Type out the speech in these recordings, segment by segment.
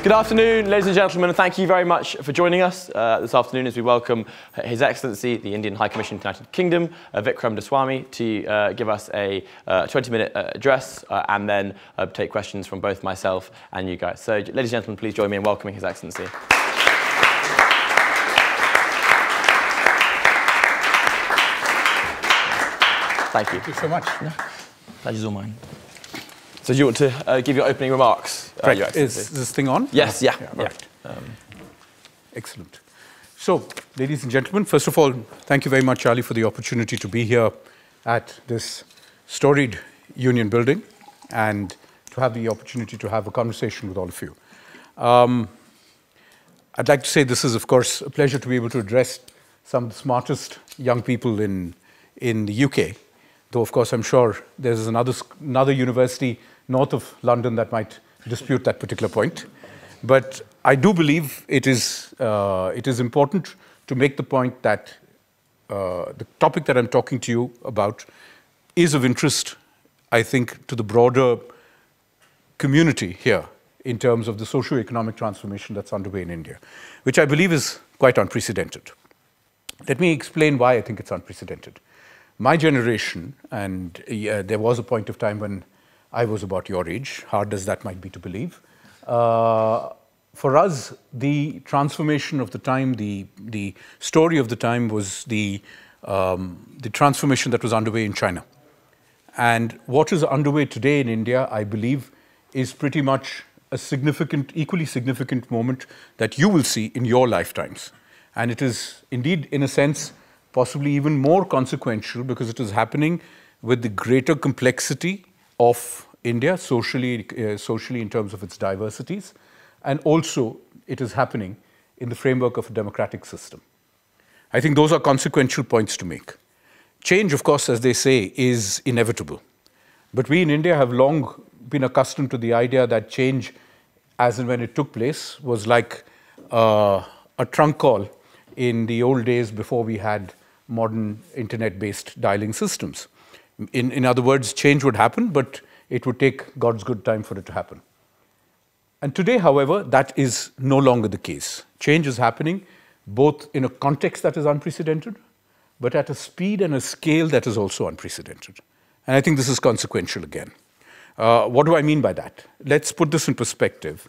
Good afternoon, ladies and gentlemen, and thank you very much for joining us this afternoon as we welcome His Excellency, the Indian High Commissioner to the United Kingdom, Vikram Doraiswami, to give us a 20-minute address and then take questions from both myself and you guys. So, ladies and gentlemen, please join me in welcoming His Excellency. Thank you. Thank you so much. Pleasure's all mine. So do you want to give your opening remarks? Right. Is this thing on? Yes, yeah. Right. Excellent. So, ladies and gentlemen, first of all, thank you very much, Charlie, for the opportunity to be here at this storied union building and to have the opportunity to have a conversation with all of you. I'd like to say this is, of course, a pleasure to be able to address some of the smartest young people in the UK, though, of course, I'm sure there's another university north of London that might dispute that particular point. But I do believe it is important to make the point that the topic that I'm talking to you about is of interest, I think, to the broader community here in terms of the socio-economic transformation that's underway in India, which I believe is quite unprecedented. Let me explain why I think it's unprecedented. My generation, and there was a point of time when I was about your age, hard as that might be to believe. For us, the transformation of the time, the story of the time was the transformation that was underway in China. And what is underway today in India, I believe, is pretty much a significant, equally significant moment that you will see in your lifetimes. And it is indeed, in a sense, possibly even more consequential because it is happening with the greater complexity of India, socially in terms of its diversities, and also it is happening in the framework of a democratic system. I think those are consequential points to make. Change, of course, as they say, is inevitable. But we in India have long been accustomed to the idea that change, as and when it took place, was like a trunk call in the old days before we had modern internet-based dialing systems. In other words, change would happen, but it would take God's good time for it to happen. And today, however, that is no longer the case. Change is happening both in a context that is unprecedented, but at a speed and a scale that is also unprecedented. And I think this is consequential again. What do I mean by that? Let's put this in perspective.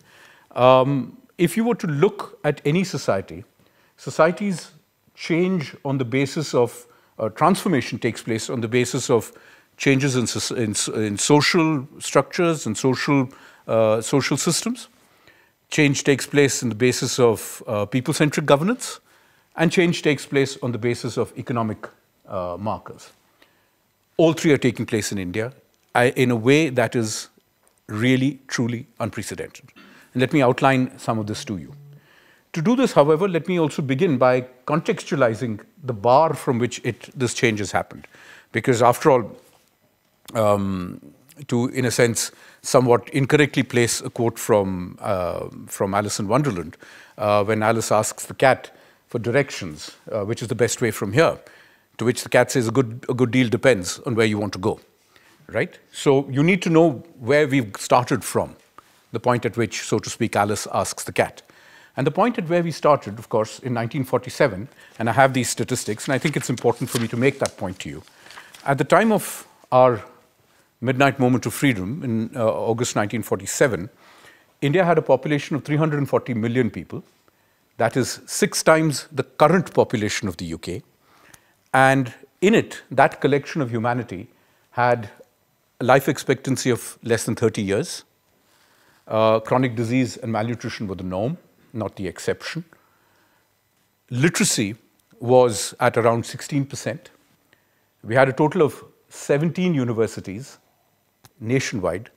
If you were to look at any society, societies change on the basis of transformation takes place on the basis of changes in social structures and social systems. Change takes place on the basis of people-centric governance, and change takes place on the basis of economic markers. All three are taking place in India in a way that is really, truly unprecedented. And let me outline some of this to you. To do this, however, let me also begin by contextualizing the bar from which this change has happened. Because after all, to, in a sense, somewhat incorrectly place a quote from Alice in Wonderland, when Alice asks the cat for directions, which is the best way from here, to which the cat says a good deal depends on where you want to go, right? So you need to know where we've started from, the point at which, so to speak, Alice asks the cat. And the point at where we started, of course, in 1947, and I have these statistics, and I think it's important for me to make that point to you. At the time of our midnight moment of freedom in August 1947, India had a population of 340 million people. That is 6 times the current population of the UK. And in it, that collection of humanity had a life expectancy of less than 30 years. Chronic disease and malnutrition were the norm, not the exception. Literacy was at around 16%. We had a total of 17 universities nationwide,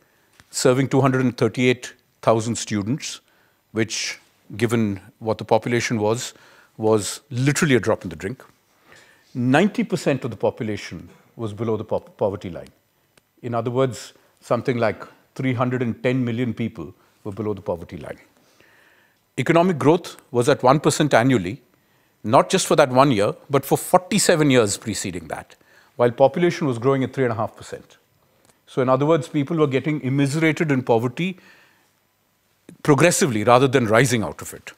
serving 238,000 students, which, given what the population was literally a drop in the drink. 90% of the population was below the poverty line. In other words, something like 310 million people were below the poverty line. Economic growth was at 1% annually, not just for that 1 year, but for 47 years preceding that, while population was growing at 3.5%. So in other words, people were getting immiserated in poverty progressively rather than rising out of it.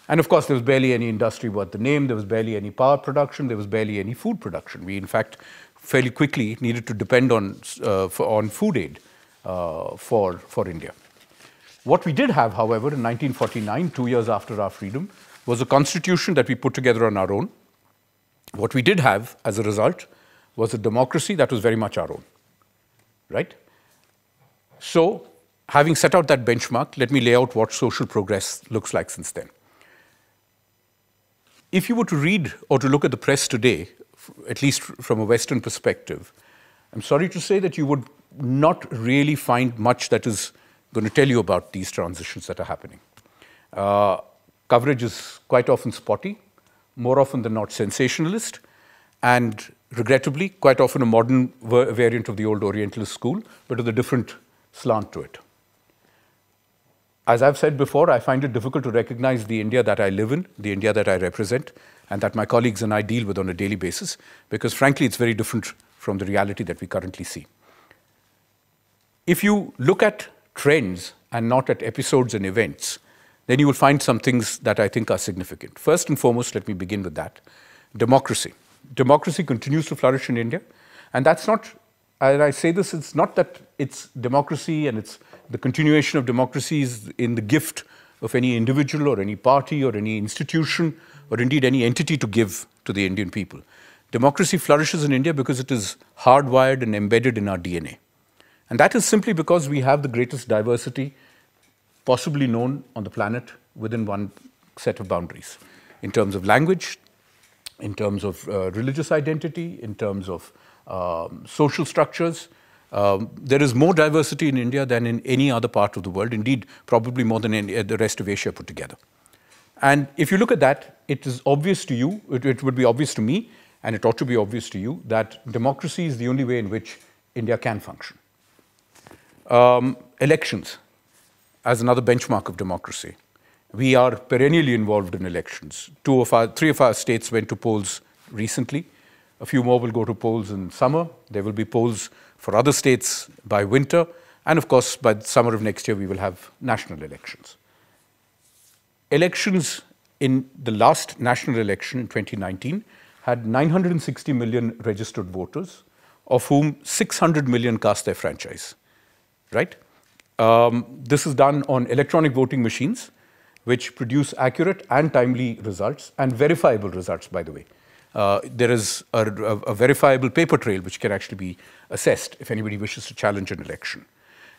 And of course, there was barely any industry worth the name. There was barely any power production. There was barely any food production. We, in fact, fairly quickly needed to depend on food aid for India. What we did have, however, in 1949, 2 years after our freedom, was a constitution that we put together on our own. What we did have, as a result, was a democracy that was very much our own, right? So, having set out that benchmark, let me lay out what social progress looks like since then. If you were to read or to look at the press today, at least from a Western perspective, I'm sorry to say that you would not really find much that is going to tell you about these transitions that are happening. Coverage is quite often spotty, more often than not sensationalist, and regrettably, quite often a modern variant of the old Orientalist school, but with a different slant to it. As I've said before, I find it difficult to recognize the India that I live in, the India that I represent, and that my colleagues and I deal with on a daily basis, because frankly, it's very different from the reality that we currently see. If you look at trends and not at episodes and events, then you will find some things that I think are significant. First and foremost, let me begin with that. Democracy. Democracy continues to flourish in India, and that's not, as I say this, it's not that it's democracy and it's the continuation of democracy is in the gift of any individual or any party or any institution or indeed any entity to give to the Indian people. Democracy flourishes in India because it is hardwired and embedded in our DNA. And that is simply because we have the greatest diversity possibly known on the planet within one set of boundaries, in terms of language, in terms of religious identity, in terms of social structures. There is more diversity in India than in any other part of the world, indeed, probably more than the rest of Asia put together. And if you look at that, it is obvious to you, it would be obvious to me, and it ought to be obvious to you, that democracy is the only way in which India can function. Elections, as another benchmark of democracy. We are perennially involved in elections. Three of our states went to polls recently. A few more will go to polls in summer. There will be polls for other states by winter. And of course, by the summer of next year, we will have national elections. Elections in the last national election in 2019 had 960 million registered voters, of whom 600 million cast their franchise, right? This is done on electronic voting machines, which produce accurate and timely results, and verifiable results, by the way. There is a verifiable paper trail which can actually be assessed if anybody wishes to challenge an election.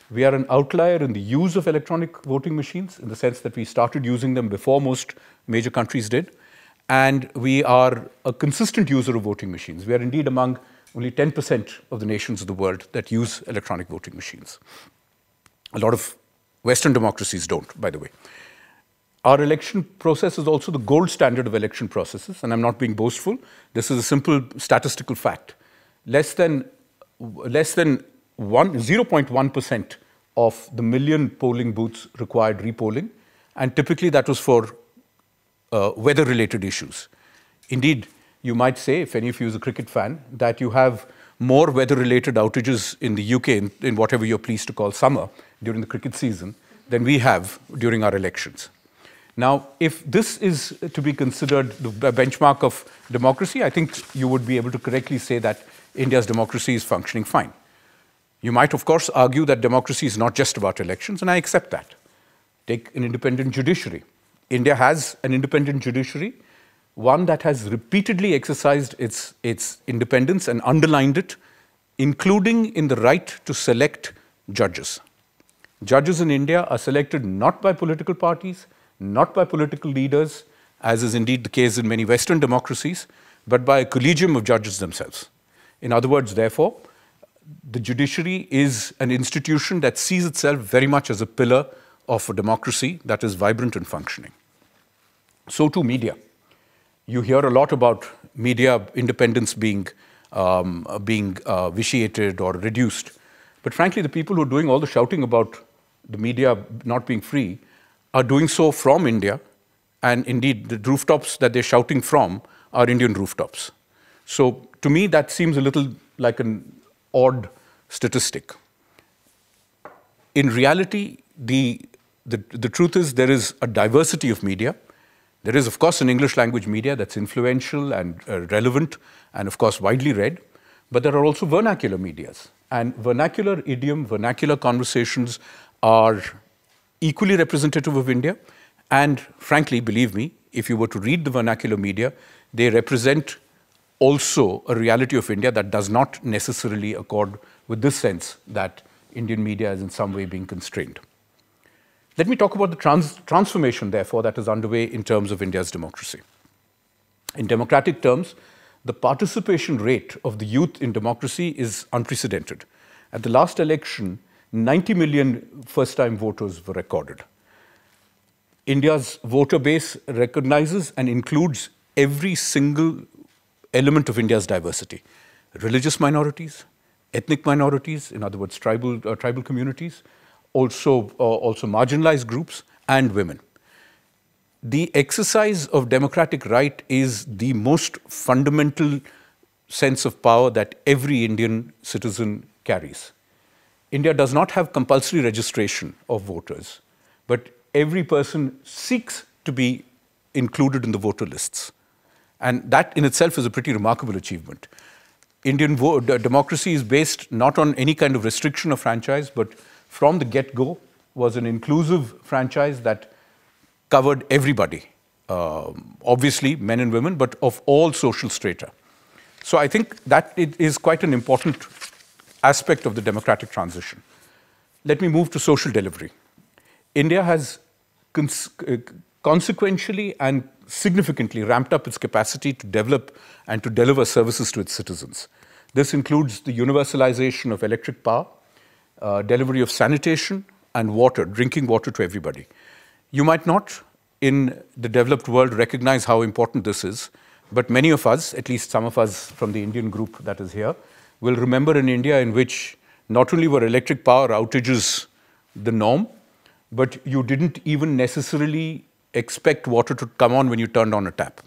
We are an outlier in the use of electronic voting machines, in the sense that we started using them before most major countries did, and we are a consistent user of voting machines. We are indeed among only 10% of the nations of the world that use electronic voting machines. A lot of Western democracies don't, by the way. Our election process is also the gold standard of election processes, and I'm not being boastful. This is a simple statistical fact. Less than 0.1% of the million polling booths required repolling, and typically that was for weather-related issues. Indeed, you might say, if any of you is a cricket fan, that you have more weather-related outages in the UK, in whatever you're pleased to call summer, during the cricket season, than we have during our elections. Now, if this is to be considered the benchmark of democracy, I think you would be able to correctly say that India's democracy is functioning fine. You might, of course, argue that democracy is not just about elections, and I accept that. Take an independent judiciary. India has an independent judiciary, one that has repeatedly exercised its independence and underlined it, including in the right to select judges. Judges in India are selected not by political parties, not by political leaders, as is indeed the case in many Western democracies, but by a collegium of judges themselves. In other words, therefore, the judiciary is an institution that sees itself very much as a pillar of a democracy that is vibrant and functioning. So too media. You hear a lot about media independence being vitiated or reduced. But frankly, the people who are doing all the shouting about the media not being free are doing so from India, and indeed the rooftops that they're shouting from are Indian rooftops. So to me, that seems a little like an odd statistic. In reality, the the truth is there is a diversity of media. There is, of course, an English language media that's influential and relevant and, of course, widely read. But there are also vernacular medias. And vernacular idiom, vernacular conversations are equally representative of India. And frankly, believe me, if you were to read the vernacular media, they represent also a reality of India that does not necessarily accord with this sense that Indian media is in some way being constrained. Let me talk about the transformation, therefore, that is underway in terms of India's democracy. In democratic terms, the participation rate of the youth in democracy is unprecedented. At the last election, 90 million first-time voters were recorded. India's voter base recognizes and includes every single element of India's diversity. Religious minorities, ethnic minorities, in other words, tribal communities, also marginalized groups, and women. The exercise of democratic right is the most fundamental sense of power that every Indian citizen carries. India does not have compulsory registration of voters, but every person seeks to be included in the voter lists. And that in itself is a pretty remarkable achievement. Indian democracy is based not on any kind of restriction of franchise, but from the get-go was an inclusive franchise that covered everybody, obviously men and women, but of all social strata. So I think that it is quite an important aspect of the democratic transition. Let me move to social delivery. India has consequentially and significantly ramped up its capacity to develop and to deliver services to its citizens. This includes the universalization of electric power, delivery of sanitation and water, drinking water to everybody. You might not, in the developed world, recognize how important this is, but many of us, at least some of us from the Indian group that is here, will remember an India in which not only were electric power outages the norm, but you didn't even necessarily expect water to come on when you turned on a tap.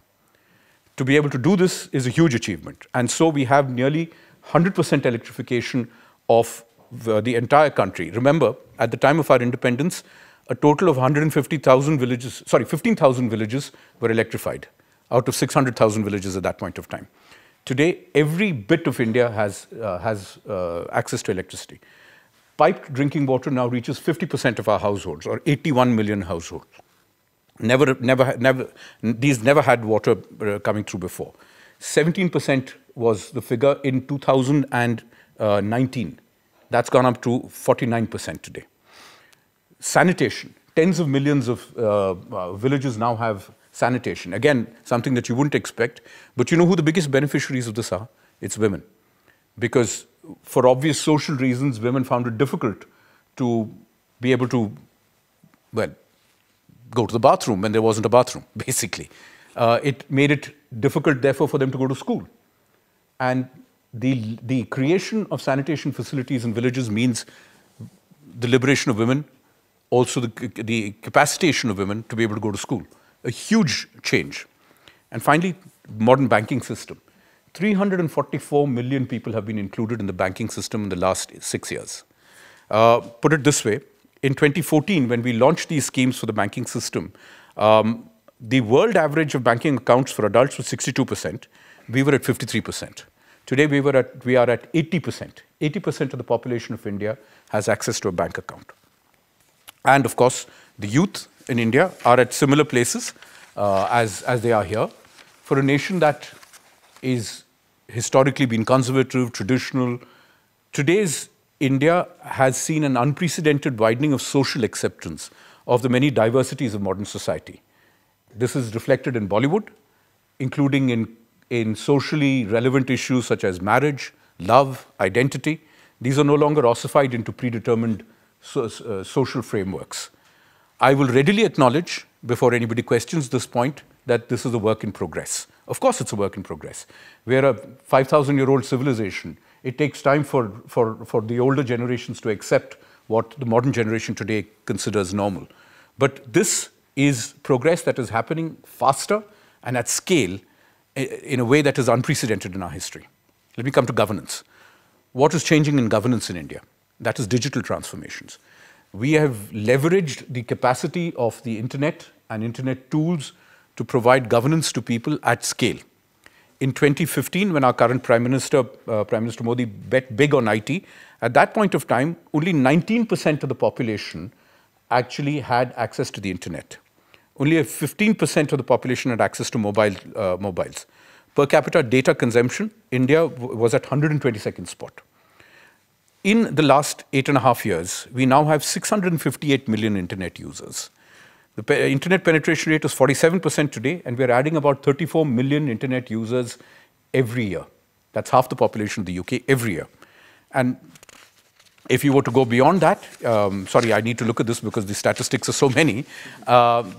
To be able to do this is a huge achievement. And so we have nearly 100% electrification of the entire country. Remember, at the time of our independence, a total of 150,000 villages, 15,000 villages were electrified out of 600,000 villages at that point of time. Today, every bit of India has access to electricity. Piped drinking water now reaches 50% of our households, or 81 million households. These never had water coming through before. 17% was the figure in 2019. That's gone up to 49% today. Sanitation. Tens of millions of villages now have sanitation. Again, something that you wouldn't expect. But you know who the biggest beneficiaries of this are? It's women. Because for obvious social reasons, women found it difficult to be able to, well, go to the bathroom when there wasn't a bathroom, basically. It made it difficult, therefore, for them to go to school. And the creation of sanitation facilities in villages means the liberation of women, also the capacitation of women to be able to go to school. A huge change. And finally, modern banking system. 344 million people have been included in the banking system in the last 6 years. Put it this way, in 2014, when we launched these schemes for the banking system, the world average of banking accounts for adults was 62%. We were at 53%. Today, we are at 80%. 80% of the population of India has access to a bank account. And of course, the youth in India are at similar places as they are here. For a nation that is historically been conservative, traditional, today's India has seen an unprecedented widening of social acceptance of the many diversities of modern society. This is reflected in Bollywood, including in socially relevant issues such as marriage, love, identity. These are no longer ossified into predetermined social frameworks. I will readily acknowledge, before anybody questions this point, that this is a work in progress. Of course it's a work in progress. We're a 5,000-year-old civilization. It takes time for the older generations to accept what the modern generation today considers normal. But this is progress that is happening faster and at scale in a way that is unprecedented in our history. Let me come to governance. What is changing in governance in India? That is digital transformations. We have leveraged the capacity of the internet and internet tools to provide governance to people at scale. In 2015, when our current Prime Minister Modi, bet big on IT, at that point of time, only 19% of the population actually had access to the internet. Only 15% of the population had access to mobiles. Per capita data consumption, India was at 122nd spot. In the last 8.5 years, we now have 658 million internet users. The internet penetration rate is 47% today, and we're adding about 34 million internet users every year. That's half the population of the UK every year. And if you were to go beyond that, sorry, I need to look at this because the statistics are so many,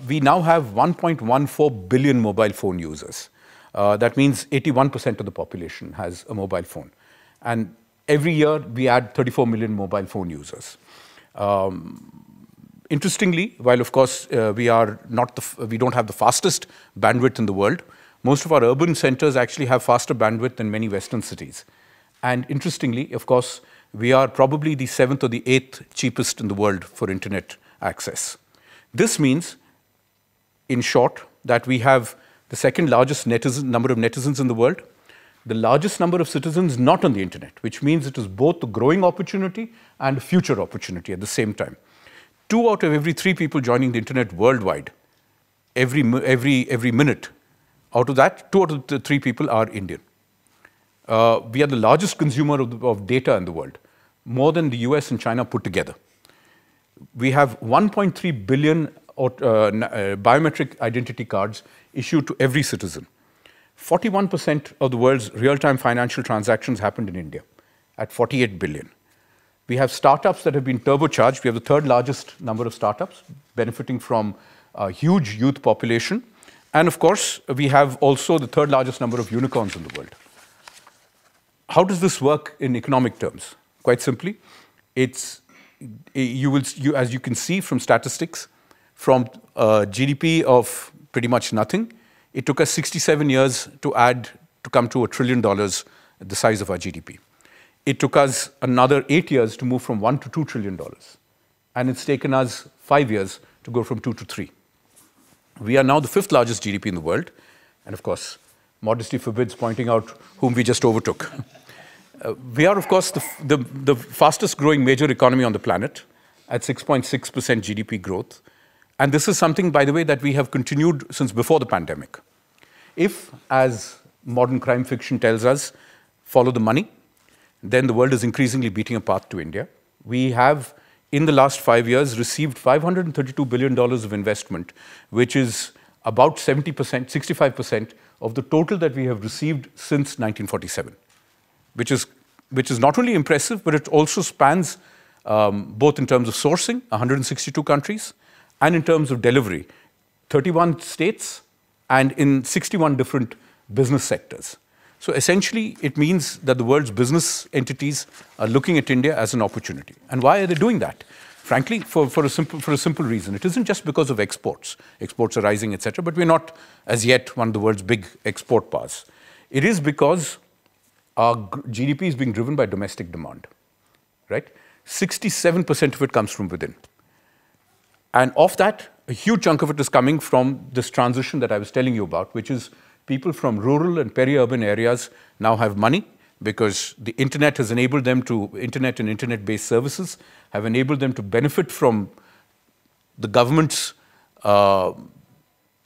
we now have 1.14 billion mobile phone users. That means 81% of the population has a mobile phone. And every year, we add 34 million mobile phone users. Interestingly, while of course we don't have the fastest bandwidth in the world, most of our urban centers actually have faster bandwidth than many Western cities. And interestingly, of course, we are probably the 7th or the 8th cheapest in the world for internet access. This means, in short, that we have the second largest number of netizens in the world, the largest number of citizens not on the internet, which means it is both a growing opportunity and a future opportunity at the same time. 2 out of every 3 people joining the internet worldwide, every minute, out of that, 2 out of the 3 people are Indian. We are the largest consumer of data in the world, more than the US and China put together. We have 1.3 billion biometric identity cards issued to every citizen. 41% of the world's real-time financial transactions happened in India, at 48 billion. We have startups that have been turbocharged. We have the 3rd largest number of startups, benefiting from a huge youth population. And of course, we have also the 3rd largest number of unicorns in the world. How does this work in economic terms? Quite simply, as you can see from statistics, from GDP of pretty much nothing, it took us 67 years to come to $1 trillion, the size of our GDP. It took us another 8 years to move from $1 to $2 trillion. And it's taken us 5 years to go from 2 to 3. We are now the 5th largest GDP in the world. And of course, modesty forbids pointing out whom we just overtook. We are, of course, the fastest growing major economy on the planet at 6.6% GDP growth. And this is something, by the way, that we have continued since before the pandemic. If, as modern crime fiction tells us, follow the money, then the world is increasingly beating a path to India. We have, in the last 5 years, received $532 billion of investment, which is about 65% of the total that we have received since 1947, which is not only impressive, but it also spans both in terms of sourcing, 162 countries, and in terms of delivery, 31 states, and in 61 different business sectors. So essentially, it means that the world's business entities are looking at India as an opportunity. And why are they doing that? Frankly, for a simple reason. It isn't just because of exports. Exports are rising, etc., but we're not, as yet, one of the world's big export powers. It is because our GDP is being driven by domestic demand, right? 67% of it comes from within. And of that, a huge chunk of it is coming from this transition that I was telling you about, which is people from rural and peri-urban areas now have money because the internet has enabled them to, internet and internet-based services have enabled them to benefit from the government's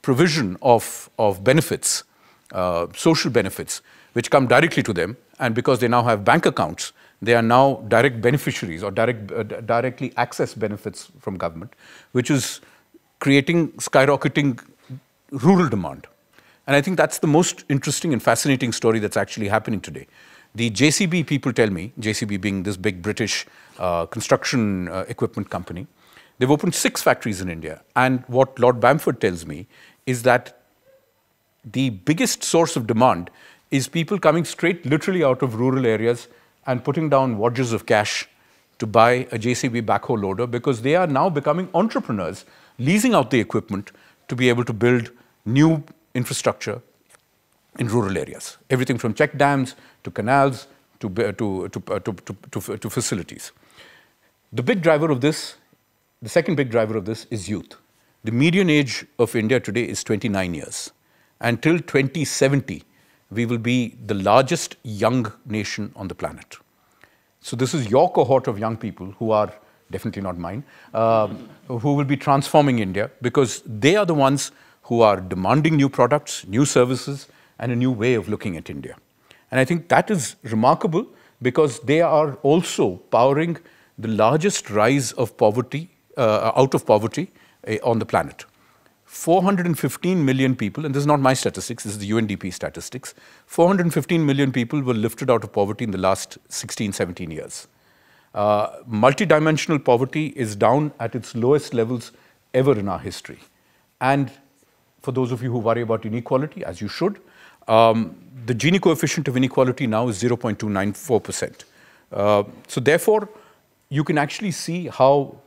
provision of benefits, social benefits, which come directly to them. And because they now have bank accounts, they are now direct beneficiaries or directly access benefits from government, which is skyrocketing rural demand. And I think that's the most interesting and fascinating story that's actually happening today. The JCB people tell me, JCB being this big British construction equipment company, they've opened 6 factories in India. And what Lord Bamford tells me is that the biggest source of demand is people coming straight literally out of rural areas and putting down wadges of cash to buy a JCB backhoe loader because they are now becoming entrepreneurs, leasing out the equipment to be able to build new infrastructure in rural areas. Everything from check dams to canals to facilities. The big driver of this The second big driver of this is youth. The median age of India today is 29 years. Until 2070, we will be the largest young nation on the planet. So this is your cohort of young people who are definitely not mine, who will be transforming India because they are the ones who are demanding new products, new services, and a new way of looking at India. And I think that is remarkable because they are also powering the largest rise of poverty, out of poverty on the planet. 415 million people, and this is not my statistics, this is the UNDP statistics, 415 million people were lifted out of poverty in the last 16, 17 years. Multidimensional poverty is down at its lowest levels ever in our history. And for those of you who worry about inequality, as you should, the Gini coefficient of inequality now is 0.294%. So therefore, you can actually see how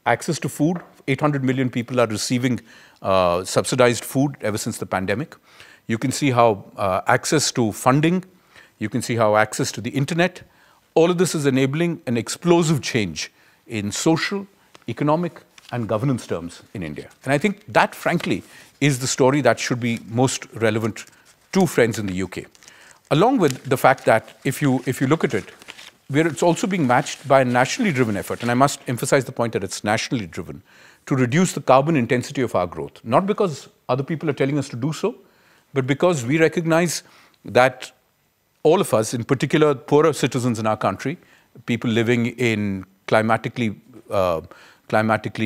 access to food, 800 million people are receiving subsidized food ever since the pandemic. You can see how access to funding, you can see how access to the internet, all of this is enabling an explosive change in social, economic, and governance terms in India. And I think that, frankly, is the story that should be most relevant to friends in the UK. Along with the fact that if you look at it, it's also being matched by a nationally driven effort, and I must emphasize the point that it's nationally driven, to reduce the carbon intensity of our growth. Not because other people are telling us to do so, but because we recognize that all of us, in particular poorer citizens in our country, people living in climatically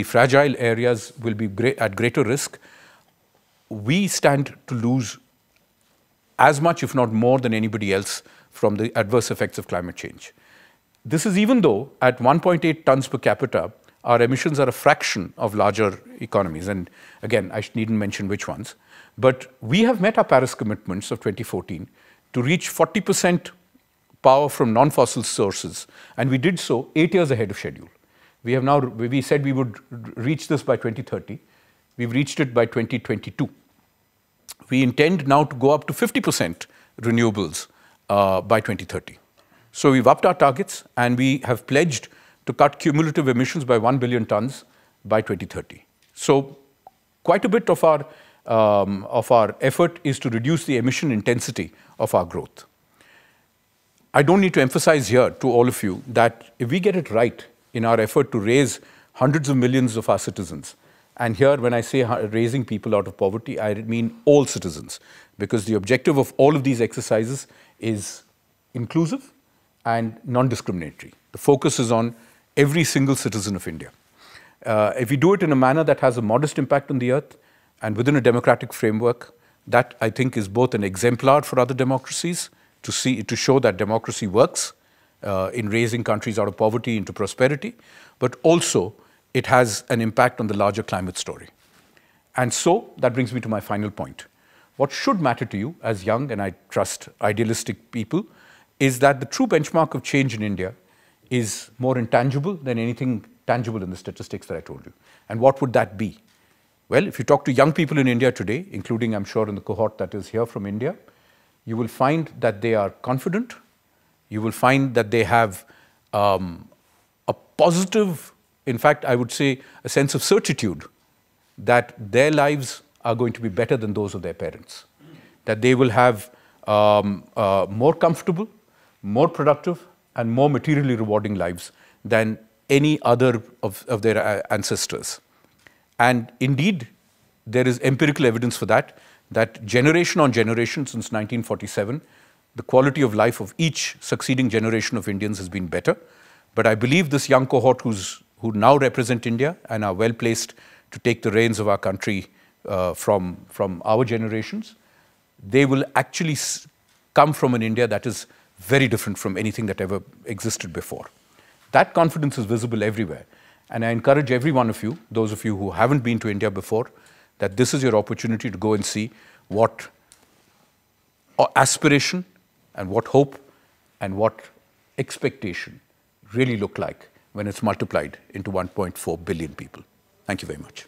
fragile areas will be at greater risk. We stand to lose as much, if not more, than anybody else from the adverse effects of climate change. This is even though at 1.8 tons per capita, our emissions are a fraction of larger economies. And again, I needn't mention which ones. But we have met our Paris commitments of 2014 to reach 40% power from non-fossil sources. And we did so 8 years ahead of schedule. We said we would reach this by 2030. We've reached it by 2022. We intend now to go up to 50% renewables by 2030. So we've upped our targets and we have pledged to cut cumulative emissions by 1 billion tons by 2030. So quite a bit of our effort is to reduce the emission intensity of our growth. I don't need to emphasize here to all of you that if we get it right in our effort to raise hundreds of millions of our citizens, and here when I say raising people out of poverty, I mean all citizens, because the objective of all of these exercises is inclusive and non-discriminatory. The focus is on every single citizen of India. If we do it in a manner that has a modest impact on the earth and within a democratic framework, that I think is both an exemplar for other democracies to show that democracy works in raising countries out of poverty into prosperity, but also it has an impact on the larger climate story. And so that brings me to my final point. What should matter to you as young and I trust idealistic people is that the true benchmark of change in India is more intangible than anything tangible in the statistics that I told you. And what would that be? Well, if you talk to young people in India today, including I'm sure in the cohort that is here from India, you will find that they are confident. You will find that they have a positive, in fact, I would say a sense of certitude that their lives are going to be better than those of their parents. That they will have more comfortable, more productive, and more materially rewarding lives than any other of their ancestors. And indeed, there is empirical evidence for that, that generation on generation since 1947, the quality of life of each succeeding generation of Indians has been better. But I believe this young cohort who now represent India and are well placed to take the reins of our country from our generations, they will actually come from an India that is very different from anything that ever existed before. That confidence is visible everywhere. And I encourage every one of you, those of you who haven't been to India before, that this is your opportunity to go and see what aspiration and what hope and what expectation really look like when it's multiplied into 1.4 billion people. Thank you very much.